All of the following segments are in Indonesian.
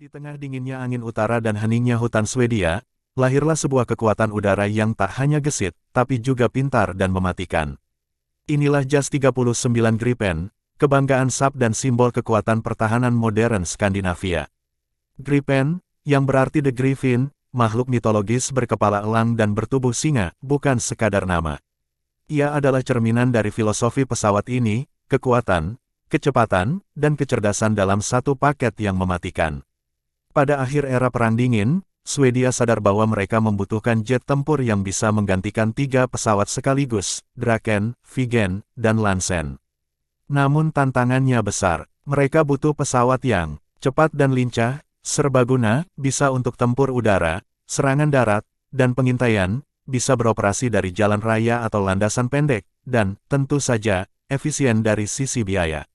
Di tengah dinginnya angin utara dan heningnya hutan Swedia, lahirlah sebuah kekuatan udara yang tak hanya gesit, tapi juga pintar dan mematikan. Inilah Jas 39 Gripen, kebanggaan SAP dan simbol kekuatan pertahanan modern Skandinavia. Gripen, yang berarti The Griffin, makhluk mitologis berkepala elang dan bertubuh singa, bukan sekadar nama. Ia adalah cerminan dari filosofi pesawat ini, kekuatan, kecepatan, dan kecerdasan dalam satu paket yang mematikan. Pada akhir era Perang Dingin, Swedia sadar bahwa mereka membutuhkan jet tempur yang bisa menggantikan 3 pesawat sekaligus, Draken, Viggen, dan Lansen. Namun tantangannya besar. Mereka butuh pesawat yang cepat dan lincah, serbaguna, bisa untuk tempur udara, serangan darat, dan pengintaian, bisa beroperasi dari jalan raya atau landasan pendek, dan, tentu saja, efisien dari sisi biaya.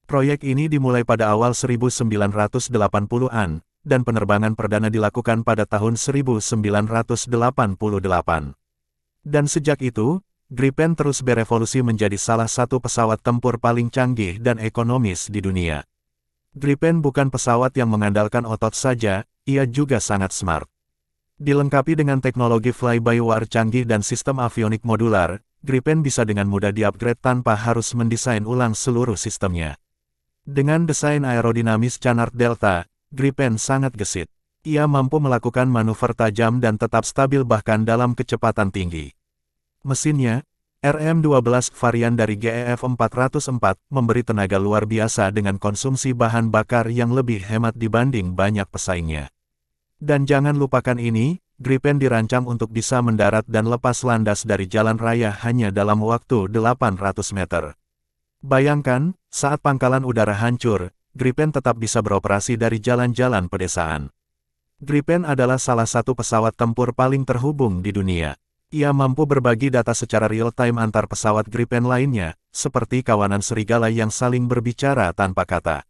Proyek ini dimulai pada awal 1980-an, dan penerbangan perdana dilakukan pada tahun 1988. Dan sejak itu, Gripen terus berevolusi menjadi salah satu pesawat tempur paling canggih dan ekonomis di dunia. Gripen bukan pesawat yang mengandalkan otot saja, ia juga sangat smart. Dilengkapi dengan teknologi fly-by-wire canggih dan sistem avionik modular, Gripen bisa dengan mudah di-upgrade tanpa harus mendesain ulang seluruh sistemnya. Dengan desain aerodinamis Canard Delta, Gripen sangat gesit. Ia mampu melakukan manuver tajam dan tetap stabil bahkan dalam kecepatan tinggi. Mesinnya, RM-12 varian dari GEF 404, memberi tenaga luar biasa dengan konsumsi bahan bakar yang lebih hemat dibanding banyak pesaingnya. Dan jangan lupakan ini, Gripen dirancang untuk bisa mendarat dan lepas landas dari jalan raya hanya dalam waktu 800 meter. Bayangkan, saat pangkalan udara hancur, Gripen tetap bisa beroperasi dari jalan-jalan pedesaan. Gripen adalah salah satu pesawat tempur paling terhubung di dunia. Ia mampu berbagi data secara real-time antar pesawat Gripen lainnya, seperti kawanan serigala yang saling berbicara tanpa kata.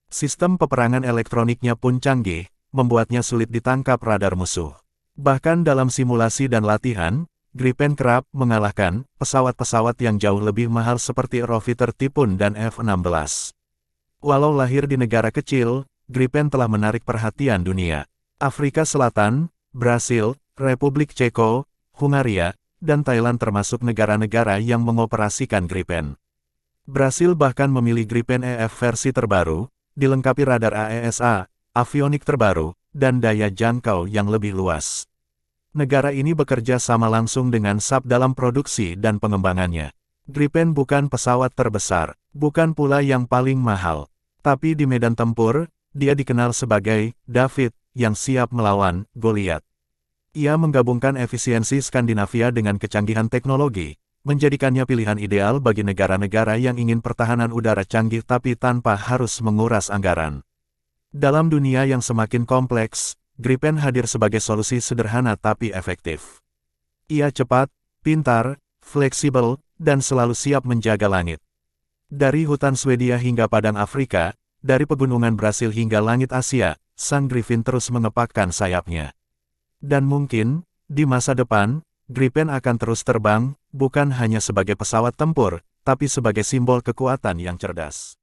Sistem peperangan elektroniknya pun canggih, membuatnya sulit ditangkap radar musuh. Bahkan dalam simulasi dan latihan, Gripen kerap mengalahkan pesawat-pesawat yang jauh lebih mahal seperti Eurofighter Typhoon dan F-16. Walau lahir di negara kecil, Gripen telah menarik perhatian dunia. Afrika Selatan, Brasil, Republik Ceko, Hungaria, dan Thailand termasuk negara-negara yang mengoperasikan Gripen. Brasil bahkan memilih Gripen EF versi terbaru, dilengkapi radar AESA, avionik terbaru, dan daya jangkau yang lebih luas. Negara ini bekerja sama langsung dengan SAP dalam produksi dan pengembangannya. Gripen bukan pesawat terbesar, bukan pula yang paling mahal. Tapi di medan tempur, dia dikenal sebagai David, yang siap melawan Goliat. Ia menggabungkan efisiensi Skandinavia dengan kecanggihan teknologi, menjadikannya pilihan ideal bagi negara-negara yang ingin pertahanan udara canggih tapi tanpa harus menguras anggaran. Dalam dunia yang semakin kompleks, Gripen hadir sebagai solusi sederhana tapi efektif. Ia cepat, pintar, fleksibel, dan selalu siap menjaga langit. Dari hutan Swedia hingga padang Afrika, dari pegunungan Brasil hingga langit Asia, sang Griffin terus mengepakkan sayapnya. Dan mungkin, di masa depan, Gripen akan terus terbang, bukan hanya sebagai pesawat tempur, tapi sebagai simbol kekuatan yang cerdas.